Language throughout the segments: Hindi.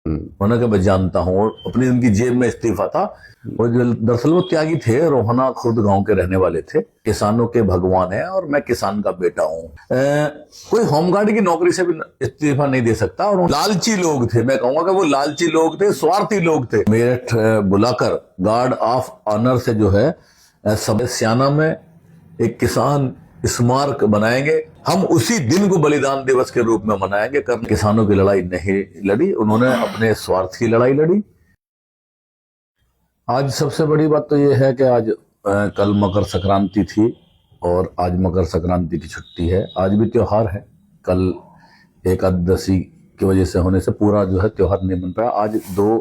उन्होंने कहा मैं जानता हूँ, और अपनी उनकी जेब में इस्तीफा था। और दरअसल वो त्यागी थे, रोहना खुर्द गांव के रहने वाले थे, किसानों के भगवान है और मैं किसान का बेटा हूँ। कोई होमगार्ड की नौकरी से भी इस्तीफा नहीं दे सकता। और लालची लोग थे, मैं कहूंगा कि वो लालची लोग थे, स्वार्थी लोग थे। मेरठ बुलाकर गार्ड ऑफ ऑनर से जो है सब स्याना में एक किसान स्मारक बनाएंगे। हम उसी दिन को बलिदान दिवस के रूप में मनाएंगे। किसानों की लड़ाई नहीं लड़ी, उन्होंने अपने स्वार्थ की लड़ाई लड़ी। आज सबसे बड़ी बात तो यह है कि आज कल मकर संक्रांति थी और आज मकर संक्रांति की छुट्टी है। आज भी त्योहार है, कल एकादशी की वजह से होने से पूरा जो है त्योहार नहीं बन पाया। आज 2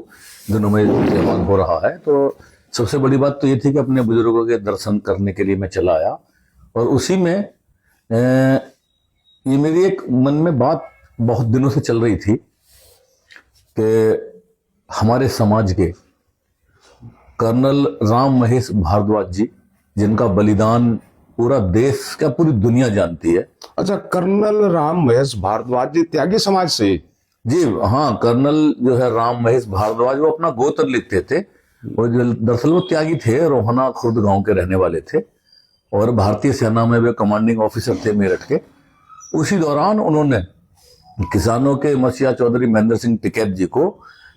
दिनों में त्योहार हो रहा है। तो सबसे बड़ी बात तो ये थी कि अपने बुजुर्गों के दर्शन करने के लिए मैं चला आया। और उसी में ये मेरी एक मन में बात बहुत दिनों से चल रही थी कि हमारे समाज के कर्नल राम महेश भारद्वाज जी, जिनका बलिदान पूरा देश का पूरी दुनिया जानती है। अच्छा, कर्नल राम महेश भारद्वाज जी त्यागी समाज से? जी हाँ, कर्नल जो है राम महेश भारद्वाज, वो अपना गोत्र लिखते थे। वो दरअसल वो त्यागी थे, रोहना खुर्द गांव के रहने वाले थे और भारतीय सेना में वे कमांडिंग ऑफिसर थे मेरठ के। उसी दौरान उन्होंने किसानों के मसीहा चौधरी महेंद्र सिंह टिकैत जी को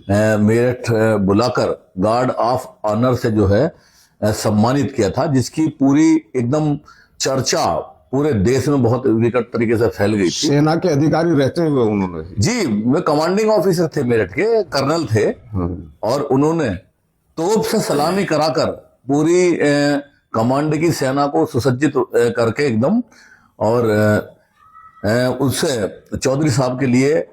मेरठ बुलाकर गार्ड ऑफ ऑनर से जो है सम्मानित किया था, जिसकी पूरी एकदम चर्चा पूरे देश में बहुत विकट तरीके से फैल गई थी। सेना के अधिकारी रहते हुए उन्होंने? जी, वे कमांडिंग ऑफिसर थे मेरठ के, कर्नल थे। और उन्होंने तोप से सलामी कराकर पूरी कमांड की सेना को सुसज्जित करके एकदम, और उससे चौधरी साहब के लिए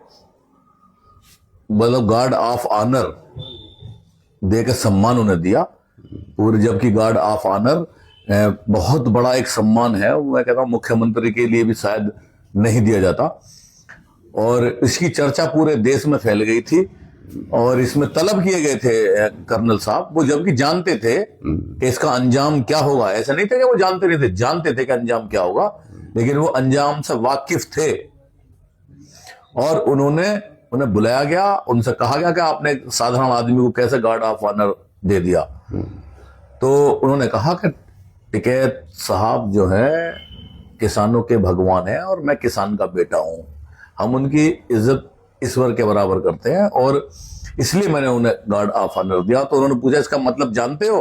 मतलब गार्ड ऑफ ऑनर देकर सम्मान उन्हें दिया पूरे। जबकि गार्ड ऑफ ऑनर बहुत बड़ा एक सम्मान है, मैं कहता हूं मुख्यमंत्री के लिए भी शायद नहीं दिया जाता। और इसकी चर्चा पूरे देश में फैल गई थी और इसमें तलब किए गए थे कर्नल साहब। वो जबकि जानते थे कि इसका अंजाम क्या होगा, ऐसा नहीं था कि वो जानते नहीं थे, जानते थे कि अंजाम क्या होगा, लेकिन वो अंजाम से वाकिफ थे। और उन्हें बुलाया गया, उनसे कहा गया कि आपने एक साधारण आदमी को कैसे गार्ड ऑफ ऑनर दे दिया। तो उन्होंने कहा कि टिकैत साहब जो है किसानों के भगवान है और मैं किसान का बेटा हूं, हम उनकी इज्जत ईश्वर के बराबर करते हैं और इसलिए मैंने उन्हें गार्ड ऑफ ऑनर दिया। तो उन्होंने पूछा इसका मतलब जानते हो?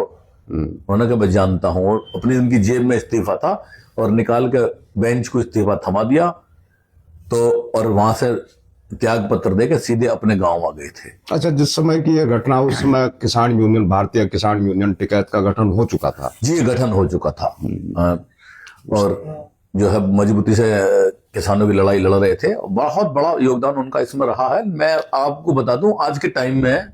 उन्होंने कहा मैं जानता हूं। और अपनी उनकी जेब में इस्तीफा था और निकाल के बेंच को इस्तीफा थमा दिया। तो और वहां से त्याग पत्र देकर सीधे अपने गांव आ गए थे। अच्छा, जिस समय की यह घटना, उस समय किसान यूनियन, भारतीय किसान यूनियन टिकैत का गठन हो चुका था? जी, गठन हो चुका था। और जो है मजबूती से किसानों की लड़ाई लड़ रहे थे। बहुत बड़ा योगदान उनका इसमें रहा है। मैं आपको बता दूं, आज के टाइम में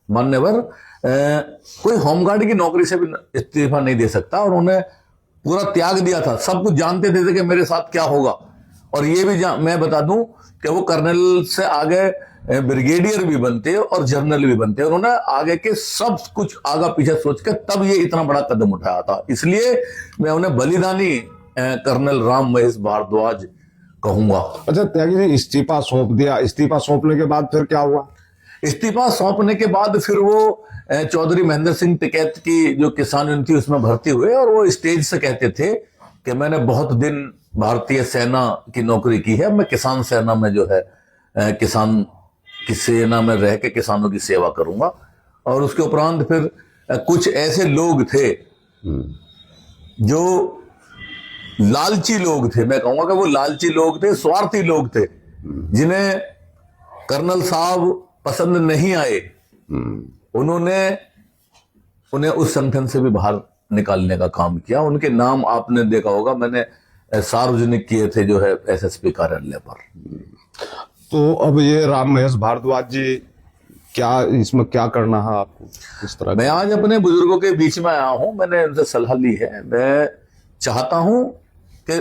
मान्यवर कोई होमगार्ड की नौकरी से भी इस्तीफा नहीं दे सकता। और उन्हें पूरा त्याग दिया था, सब कुछ जानते थे कि मेरे साथ क्या होगा। और ये भी मैं बता दूं कि वो कर्नल से आगे ब्रिगेडियर भी बनते और जनरल भी बनते। उन्होंने आगे के सब कुछ आगा पीछे सोच के तब ये इतना बड़ा कदम उठाया था। इसलिए मैं उन्हें बलिदानी कर्नल राम महेश भारद्वाज कहूंगा। अच्छा, त्यागी ने इस्तीफा सौंप दिया। इस्तीफा सौंपने के बाद फिर क्या हुआ? इस्तीफा सौंपने के बाद फिर वो चौधरी महेंद्र सिंह टिकैत की जो किसान यूनियन थी उसमें भर्ती हुए। और वो स्टेज से कहते थे कि मैंने बहुत दिन भारतीय सेना की नौकरी की है, मैं किसान सेना में जो है किसान की सेना में रह के किसानों की सेवा करूंगा। और उसके उपरांत फिर कुछ ऐसे लोग थे जो लालची लोग थे, मैं कहूंगा कि वो लालची लोग थे, स्वार्थी लोग थे, जिन्हें कर्नल साहब पसंद नहीं आए। उन्हें उस संगठन से भी बाहर निकालने का काम किया। उनके नाम आपने देखा होगा, मैंने सार्वजनिक किए थे जो है एसएसपी कार्यालय पर। तो अब ये राम महेश भारद्वाज जी, क्या इसमें क्या करना है आपको? इस तरह मैं आज अपने बुजुर्गों के बीच में आया हूं, मैंने उनसे सलाह ली है। मैं चाहता हूं कि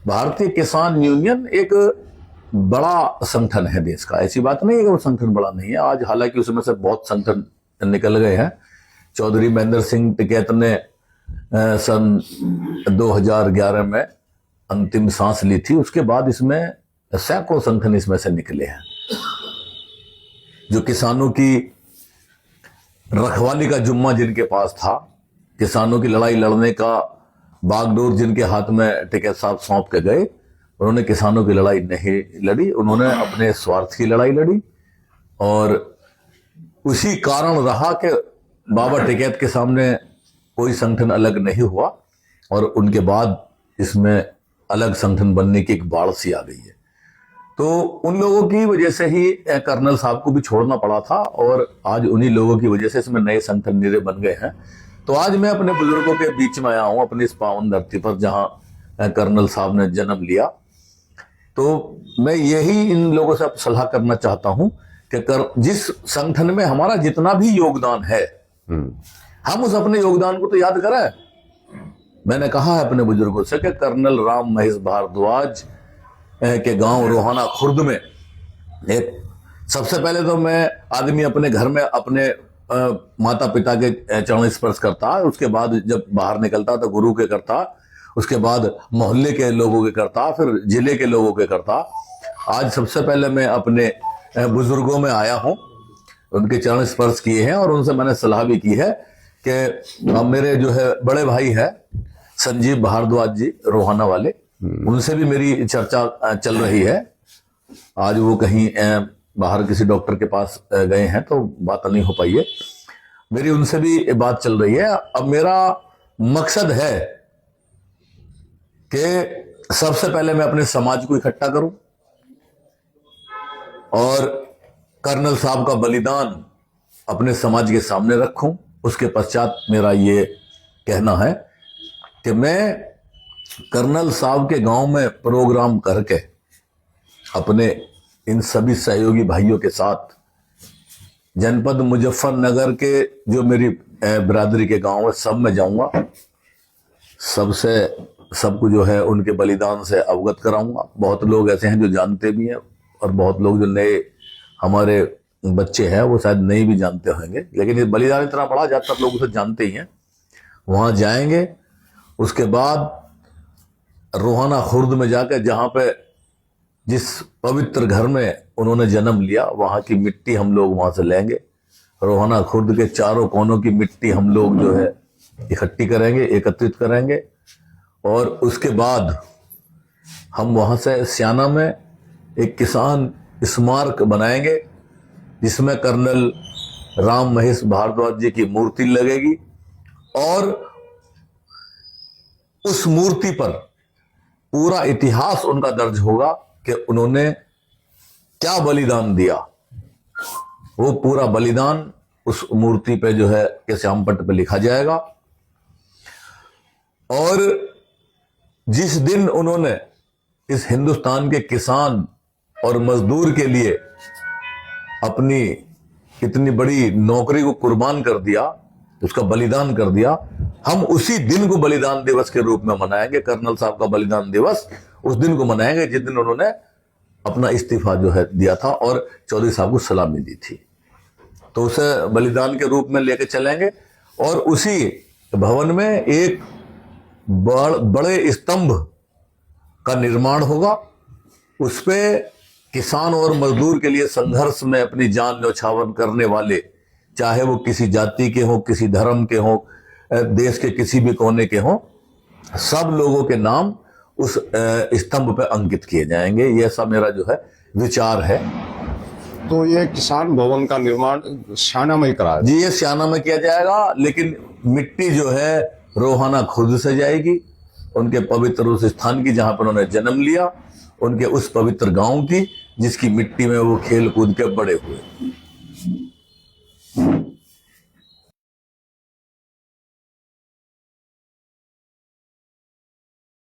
भारतीय किसान यूनियन एक बड़ा संगठन है देश का। ऐसी बात नहीं है कि वो संगठन बड़ा नहीं है। आज हालांकि उसमें से बहुत संगठन निकल गए हैं। चौधरी महेंद्र सिंह टिकैत ने सन 2011 में अंतिम सांस ली थी। उसके बाद इसमें सैकड़ों संगठन इसमें से निकले हैं। जो किसानों की रखवाली का जुम्मा जिनके पास था, किसानों की लड़ाई लड़ने का बागडोर जिनके हाथ में टिकैत साहब सौंप के गए, उन्होंने किसानों की लड़ाई नहीं लड़ी, उन्होंने अपने स्वार्थ की लड़ाई लड़ी। और उसी कारण रहा कि बाबा टिकैत के सामने कोई संगठन अलग नहीं हुआ और उनके बाद इसमें अलग संगठन बनने की एक बाढ़ सी आ गई है। तो उन लोगों की वजह से ही कर्नल साहब को भी छोड़ना पड़ा था और आज उन्हीं लोगों की वजह से इसमें नए संगठन निरे बन गए हैं। तो आज मैं अपने बुजुर्गों के बीच में आया हूं, अपनी इस पावन धरती पर जहां कर्नल साहब ने जन्म लिया। तो मैं यही इन लोगों से सलाह करना चाहता हूं कि जिस संगठन में हमारा जितना भी योगदान है, हम उस अपने योगदान को तो याद करें। मैंने कहा है अपने बुजुर्गों से कि कर्नल राम महेश भारद्वाज के गांव रोहाना खुर्द में एक सबसे पहले तो मैं आदमी अपने घर में अपने माता पिता के चरण स्पर्श करता, उसके बाद जब बाहर निकलता तो गुरु के करता, उसके बाद मोहल्ले के लोगों के करता, फिर जिले के लोगों के करता। आज सबसे पहले मैं अपने बुजुर्गों में आया हूं, उनके चरण स्पर्श किए हैं और उनसे मैंने सलाह भी की है कि मेरे जो है बड़े भाई है संजीव भारद्वाज जी रोहाना वाले, उनसे भी मेरी चर्चा चल रही है। आज वो कहीं बाहर किसी डॉक्टर के पास गए हैं तो बात नहीं हो पाई है, मेरी उनसे भी बात चल रही है। अब मेरा मकसद है कि सबसे पहले मैं अपने समाज को इकट्ठा करूं और कर्नल साहब का बलिदान अपने समाज के सामने रखूं। उसके पश्चात मेरा ये कहना है कि मैं कर्नल साहब के गांव में प्रोग्राम करके अपने इन सभी सहयोगी भाइयों के साथ जनपद मुजफ्फरनगर के जो मेरी बिरादरी के गांव है सब में जाऊंगा, सबको जो है उनके बलिदान से अवगत कराऊंगा। बहुत लोग ऐसे हैं जो जानते भी हैं और बहुत लोग जो नए हमारे बच्चे हैं वो शायद नहीं भी जानते होंगे, लेकिन ये बलिदान इतना बड़ा ज्यादातर लोग उसे जानते ही हैं। वहां जाएंगे, उसके बाद रोहाना खुर्द में जाकर जहां पे जिस पवित्र घर में उन्होंने जन्म लिया वहां की मिट्टी हम लोग वहां से लेंगे। रोहाना खुर्द के चारों कोनों की मिट्टी हम लोग जो है इकट्ठी करेंगे, एकत्रित करेंगे और उसके बाद हम वहां से स्याना में एक किसान स्मारक बनाएंगे जिसमें कर्नल राम महेश भारद्वाज जी की मूर्ति लगेगी और उस मूर्ति पर पूरा इतिहास उनका दर्ज होगा कि उन्होंने क्या बलिदान दिया। वो पूरा बलिदान उस मूर्ति पे जो है के श्यामपट्ट पे लिखा जाएगा। और जिस दिन उन्होंने इस हिंदुस्तान के किसान और मजदूर के लिए अपनी इतनी बड़ी नौकरी को कुर्बान कर दिया, उसका बलिदान कर दिया, हम उसी दिन को बलिदान दिवस के रूप में मनाएंगे। कर्नल साहब का बलिदान दिवस उस दिन को मनाएंगे जिस दिन उन्होंने अपना इस्तीफा जो है दिया था और चौधरी साहब को सलामी दी थी। तो उसे बलिदान के रूप में लेके चलेंगे और उसी भवन में एक बड़े स्तंभ का निर्माण होगा। उस पे किसान और मजदूर के लिए संघर्ष में अपनी जान न्यौछावर करने वाले, चाहे वो किसी जाति के हो, किसी धर्म के हो, देश के किसी भी कोने के हो, सब लोगों के नाम उस स्तंभ पे अंकित किए जाएंगे। ये सब मेरा जो है विचार है। तो ये किसान भवन का निर्माण स्याना में ही कराया जी, ये स्याना में किया जाएगा, लेकिन मिट्टी जो है रोहाना खुर्द से जाएगी, उनके पवित्र उस स्थान की जहां पर उन्होंने जन्म लिया, उनके उस पवित्र गांव की जिसकी मिट्टी में वो खेल कूद के बड़े हुए।